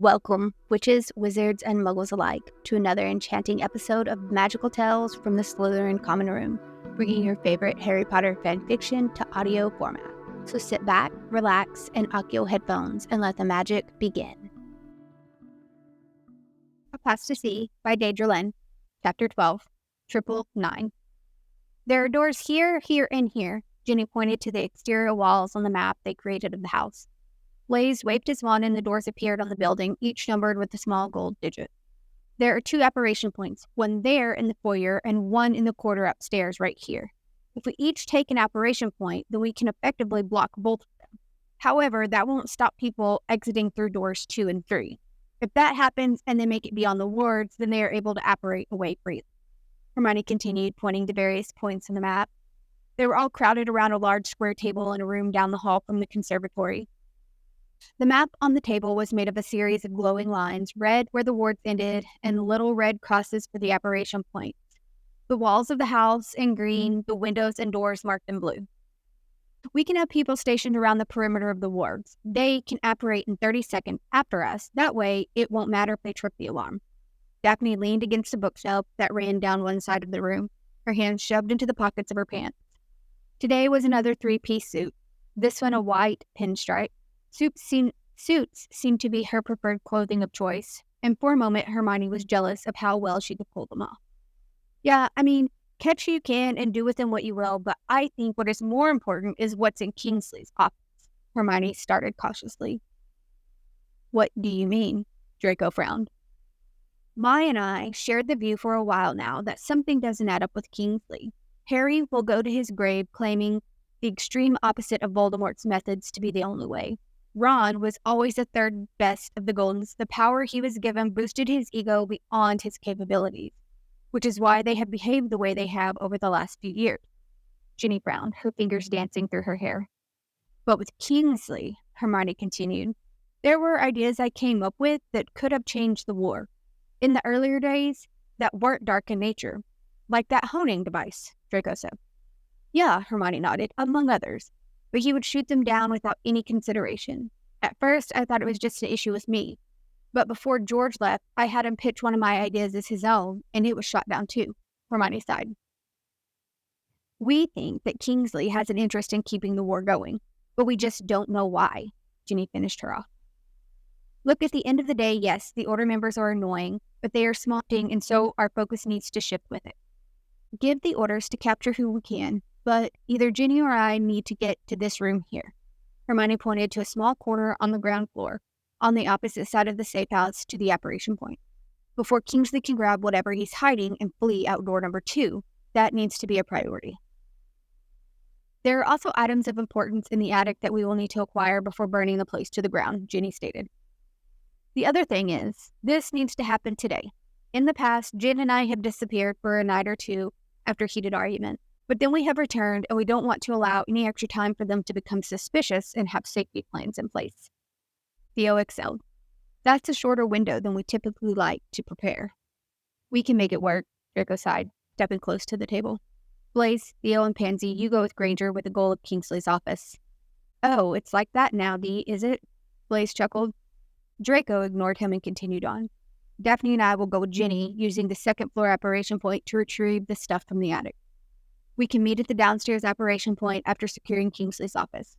Welcome, witches, wizards, and muggles alike, to another enchanting episode of Magical Tales from the Slytherin Common Room, bringing your favorite Harry Potter fanfiction to audio format. So sit back, relax, and lock your headphones and let the magic begin. Apostasy by Deydralinne, Chapter 12, 999. There are doors here, here, and here. Ginny pointed to the exterior walls on the map they created of the house. Blaise waved his wand and the doors appeared on the building, each numbered with a small gold digit. There are 2 apparition points, one there in the foyer and one in the corridor upstairs right here. If we each take an apparition point, then we can effectively block both of them. However, that won't stop people exiting through doors 2 and 3. If that happens and they make it beyond the wards, then they are able to apparate away freely. Hermione continued, pointing to various points in the map. They were all crowded around a large square table in a room down the hall from the conservatory. The map on the table was made of a series of glowing lines, red where the wards ended, and little red crosses for the apparition points. The walls of the house in green, the windows and doors marked in blue. We can have people stationed around the perimeter of the wards. They can apparate in 30 seconds after us. That way, it won't matter if they trip the alarm. Daphne leaned against a bookshelf that ran down one side of the room, her hands shoved into the pockets of her pants. Today was another 3-piece suit, this one a white pinstripe. Suits seemed to be her preferred clothing of choice, and for a moment Hermione was jealous of how well she could pull them off. Yeah, catch who you can and do with them what you will, but I think what is more important is what's in Kingsley's office. Hermione started cautiously. What do you mean? Draco frowned. Mai and I shared the view for a while now that something doesn't add up with Kingsley. Harry will go to his grave claiming the extreme opposite of Voldemort's methods to be the only way. Ron was always the third best of the Goldens. The power he was given boosted his ego beyond his capabilities, which is why they have behaved the way they have over the last few years. Ginny frowned, her fingers dancing through her hair. But with Kingsley, Hermione continued, there were ideas I came up with that could have changed the war. In the earlier days, that weren't dark in nature. Like that honing device, Draco said. Yeah, Hermione nodded, among others. But he would shoot them down without any consideration. At first, I thought it was just an issue with me. But before George left, I had him pitch one of my ideas as his own, and it was shot down too, Hermione sighed. We think that Kingsley has an interest in keeping the war going, but we just don't know why, Ginny finished her off. Look, at the end of the day, yes, the Order members are annoying, but they are smarting, and so our focus needs to shift with it. Give the orders to capture who we can, but either Ginny or I need to get to this room here. Hermione pointed to a small corner on the ground floor, on the opposite side of the safe house to the apparition point. Before Kingsley can grab whatever he's hiding and flee out door number 2, that needs to be a priority. There are also items of importance in the attic that we will need to acquire before burning the place to the ground, Ginny stated. The other thing is, this needs to happen today. In the past, Jen and I have disappeared for a night or two after heated argument. But then we have returned, and we don't want to allow any extra time for them to become suspicious and have safety plans in place. Theo excelled. That's a shorter window than we typically like to prepare. We can make it work, Draco sighed, stepping close to the table. Blaise, Theo, and Pansy, you go with Granger with the goal of Kingsley's office. Oh, it's like that now, Dee, is it? Blaise chuckled. Draco ignored him and continued on. Daphne and I will go with Ginny, using the second floor apparition point to retrieve the stuff from the attic. We can meet at the downstairs apparition point after securing Kingsley's office.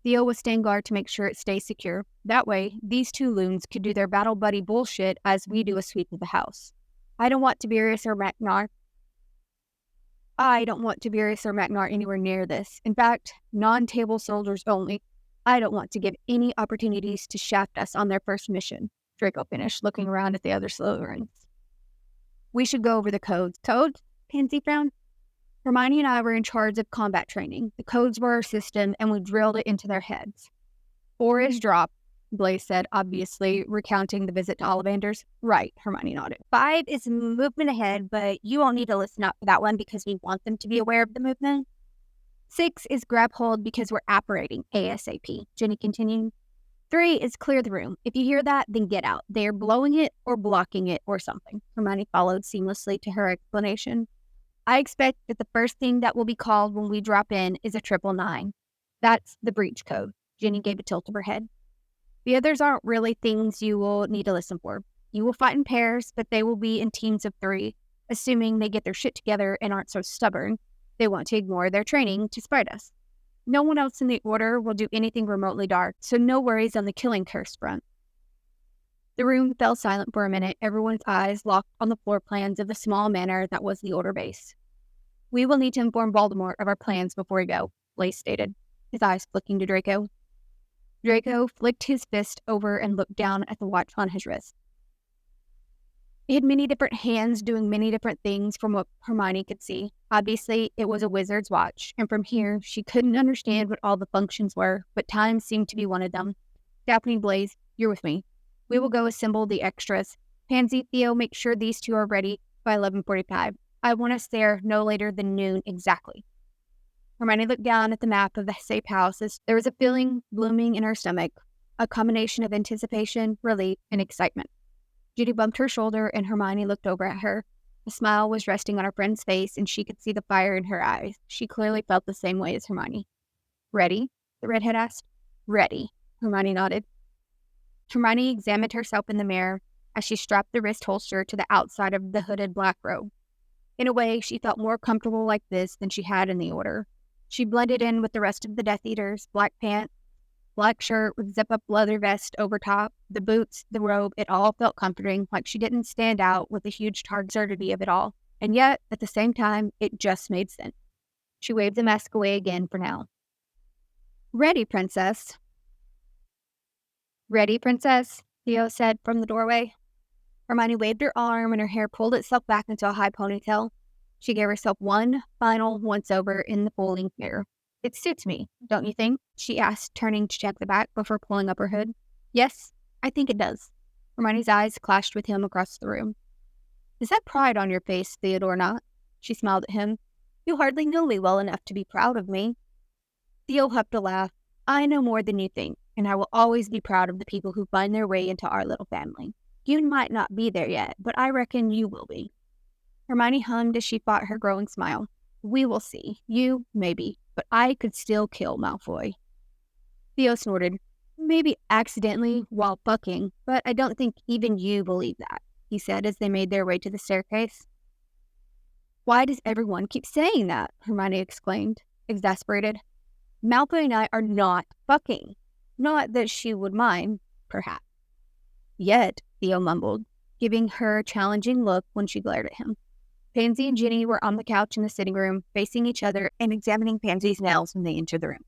Theo will stand guard to make sure it stays secure. That way, these 2 loons could do their battle buddy bullshit as we do a sweep of the house. I don't want Tiberius or Magnar anywhere near this. In fact, non-table soldiers only. I don't want to give any opportunities to shaft us on their first mission, Draco finished, looking around at the other Slytherins. We should go over the codes. Codes? Pansy frowned. Hermione and I were in charge of combat training. The codes were our system, and we drilled it into their heads. 4 is drop, Blaise said, obviously recounting the visit to Ollivanders. Right, Hermione nodded. 5 is movement ahead, but you won't need to listen up for that one because we want them to be aware of the movement. 6 is grab hold because we're apparating ASAP, Ginny continued. 3 is clear the room. If you hear that, then get out. They are blowing it or blocking it or something. Hermione followed seamlessly to her explanation. I expect that the first thing that will be called when we drop in is a 999. That's the breach code. Ginny gave a tilt of her head. The others aren't really things you will need to listen for. You will fight in pairs, but they will be in teams of 3, assuming they get their shit together and aren't so stubborn they want to ignore their training to spite us. No one else in the order will do anything remotely dark, so no worries on the killing curse front. The room fell silent for a minute, everyone's eyes locked on the floor plans of the small manor that was the order base. We will need to inform Voldemort of our plans before we go, Blaise stated, his eyes flicking to Draco. Draco flicked his fist over and looked down at the watch on his wrist. It had many different hands doing many different things from what Hermione could see. Obviously, it was a wizard's watch, and from here, she couldn't understand what all the functions were, but time seemed to be one of them. Daphne, Blaise, you're with me. We will go assemble the extras. Pansy, Theo, make sure these 2 are ready by 11:45. I want us there no later than noon exactly. Hermione looked down at the map of the safe house as there was a feeling blooming in her stomach, a combination of anticipation, relief, and excitement. Judy bumped her shoulder and Hermione looked over at her. A smile was resting on her friend's face and she could see the fire in her eyes. She clearly felt the same way as Hermione. Ready? The redhead asked. Ready, Hermione nodded. Hermione examined herself in the mirror as she strapped the wrist holster to the outside of the hooded black robe. In a way, she felt more comfortable like this than she had in the order. She blended in with the rest of the Death Eaters, black pants, black shirt with zip-up leather vest over top, the boots, the robe, it all felt comforting, like she didn't stand out with the huge absurdity of it all. And yet, at the same time, it just made sense. She waved the mask away again for now. Ready, Princess. Ready, Princess, Theo said from the doorway. Hermione waved her arm and her hair pulled itself back into a high ponytail. She gave herself one final once-over in the full-length mirror. It suits me, don't you think? She asked, turning to check the back before pulling up her hood. Yes, I think it does. Hermione's eyes clashed with him across the room. Is that pride on your face, Theodore not? She smiled at him. You hardly know me well enough to be proud of me. Theo huffed a laugh. I know more than you think, and I will always be proud of the people who find their way into our little family. You might not be there yet, but I reckon you will be. Hermione hummed as she fought her growing smile. We will see. You, maybe, but I could still kill Malfoy. Theo snorted. Maybe accidentally while fucking, but I don't think even you believe that, he said as they made their way to the staircase. Why does everyone keep saying that? Hermione exclaimed, exasperated. Malfoy and I are not fucking. Not that she would mind, perhaps. Yet, Theo mumbled, giving her a challenging look when she glared at him. Pansy and Ginny were on the couch in the sitting room, facing each other and examining Pansy's nails when they entered the room.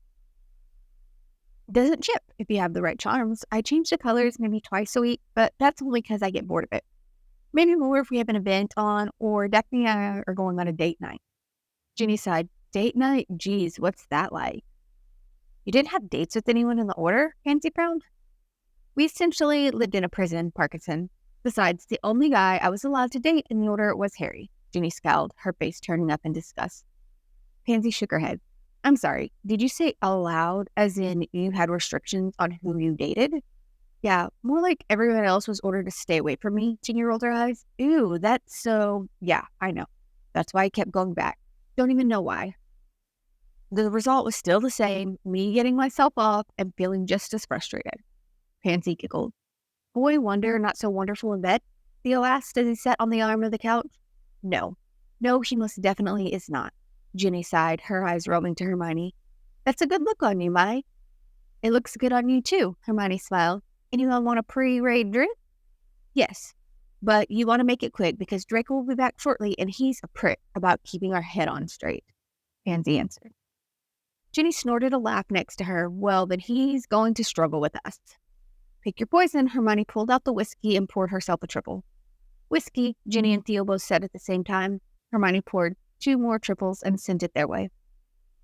Doesn't chip if you have the right charms. I change the colors maybe twice a week, but that's only because I get bored of it. Maybe more if we have an event on, or Daphne and I are going on a date night. Ginny sighed. Date night? Geez, what's that like? You didn't have dates with anyone in the order? Pansy frowned. We essentially lived in a prison, Parkinson. Besides, the only guy I was allowed to date in the order was Harry. Ginny scowled, her face turning up in disgust. Pansy shook her head. I'm sorry, did you say allowed as in you had restrictions on who you dated? Yeah, more like everyone else was ordered to stay away from me, Ginny rolled her eyes. Ew, that's so... Yeah, I know. That's why I kept going back. Don't even know why. The result was still the same, me getting myself off and feeling just as frustrated. Pansy giggled. Boy wonder not so wonderful in bed? Theo asked as he sat on the arm of the couch. No, he most definitely is not. Ginny sighed, her eyes roaming to Hermione. That's a good look on you, Mai. It looks good on you too, Hermione smiled. Anyone want a pre-raid drink? Yes, but you want to make it quick because Draco will be back shortly and he's a prick about keeping our head on straight, Pansy answered. Ginny snorted a laugh next to her. Well, then he's going to struggle with us. Pick your poison. Hermione pulled out the whiskey and poured herself a triple. Whiskey, Ginny and Theo both said at the same time. Hermione poured 2 more triples and sent it their way.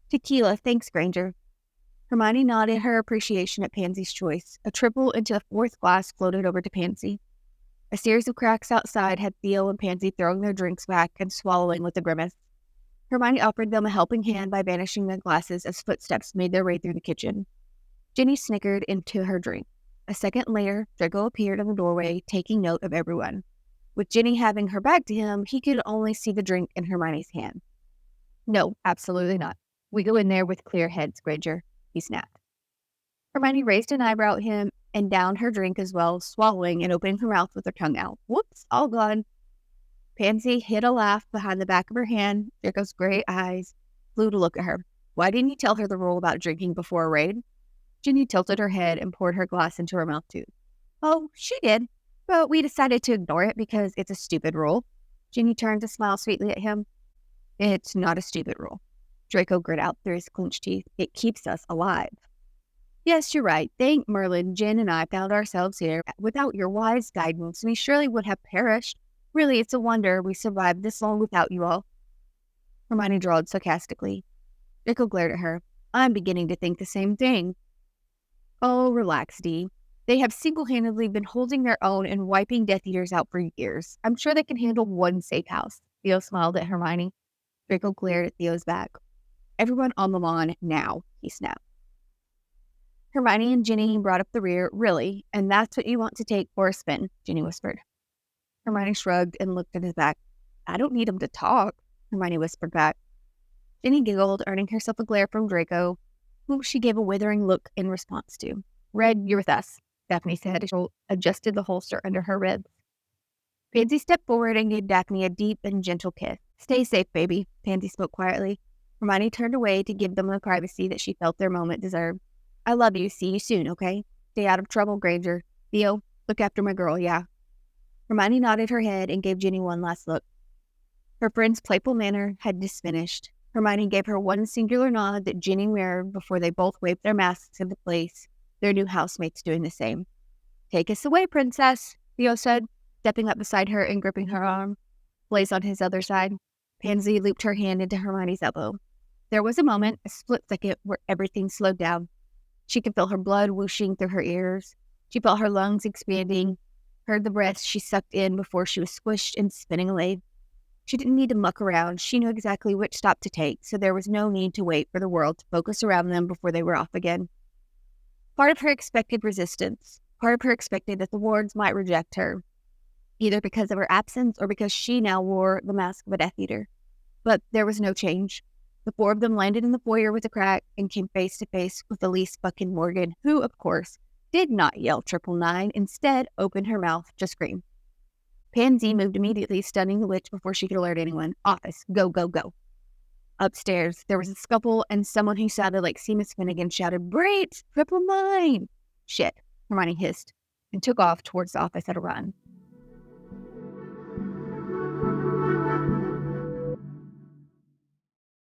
Tequila, thanks, Granger. Hermione nodded her appreciation at Pansy's choice. A triple into the 4th glass floated over to Pansy. A series of cracks outside had Theo and Pansy throwing their drinks back and swallowing with a grimace. Hermione offered them a helping hand by vanishing their glasses as footsteps made their way through the kitchen. Ginny snickered into her drink. A second later, Draco appeared in the doorway, taking note of everyone. With Ginny having her back to him, he could only see the drink in Hermione's hand. No, absolutely not. We go in there with clear heads, Granger, he snapped. Hermione raised an eyebrow at him and downed her drink as well, swallowing and opening her mouth with her tongue out. Whoops, all gone. Pansy hid a laugh behind the back of her hand. Draco's gray eyes flew to look at her. Why didn't you tell her the rule about drinking before a raid? Ginny tilted her head and poured her glass into her mouth too. Oh, she did, but we decided to ignore it because it's a stupid rule. Ginny turned to smile sweetly at him. It's not a stupid rule. Draco grit out through his clenched teeth. It keeps us alive. Yes, you're right. Thank Merlin, Jen and I found ourselves here. Without your wise guidance, we surely would have perished. Really, it's a wonder we survived this long without you all. Hermione drawled sarcastically. Draco glared at her. I'm beginning to think the same thing. Oh, relax, Dee. They have single-handedly been holding their own and wiping Death Eaters out for years. I'm sure they can handle one safe house. Theo smiled at Hermione. Draco glared at Theo's back. Everyone on the lawn now, he snapped. Hermione and Ginny brought up the rear. Really? And that's what you want to take for a spin, Ginny whispered. Hermione shrugged and looked at his back. I don't need him to talk, Hermione whispered back. Ginny giggled, earning herself a glare from Draco, whom she gave a withering look in response to. Red, you're with us, Daphne said as she adjusted the holster under her ribs. Pansy stepped forward and gave Daphne a deep and gentle kiss. Stay safe, baby, Pansy spoke quietly. Hermione turned away to give them the privacy that she felt their moment deserved. I love you. See you soon, okay? Stay out of trouble, Granger. Theo, look after my girl, yeah? Hermione nodded her head and gave Ginny one last look. Her friend's playful manner had diminished. Hermione gave her one singular nod that Ginny mirrored before they both waved their masks into place, their new housemates doing the same. Take us away, princess, Theo said, stepping up beside her and gripping her arm. Blaise on his other side. Pansy looped her hand into Hermione's elbow. There was a moment, a split second, where everything slowed down. She could feel her blood whooshing through her ears. She felt her lungs expanding, heard the breaths she sucked in before she was squished and spinning away. She didn't need to muck around. She knew exactly which stop to take, so there was no need to wait for the world to focus around them before they were off again. Part of her expected resistance. Part of her expected that the wards might reject her, either because of her absence or because she now wore the mask of a Death Eater. But there was no change. The four of them landed in the foyer with a crack and came face to face with Elise fucking Morgan, who, of course, did not yell 999, instead opened her mouth to scream. Pansy moved immediately, stunning the witch before she could alert anyone. Office, go, go, go. Upstairs, there was a scuffle, and someone who sounded like Seamus Finnegan shouted, Brate, 999! Shit, Hermione hissed, and took off towards the office at a run.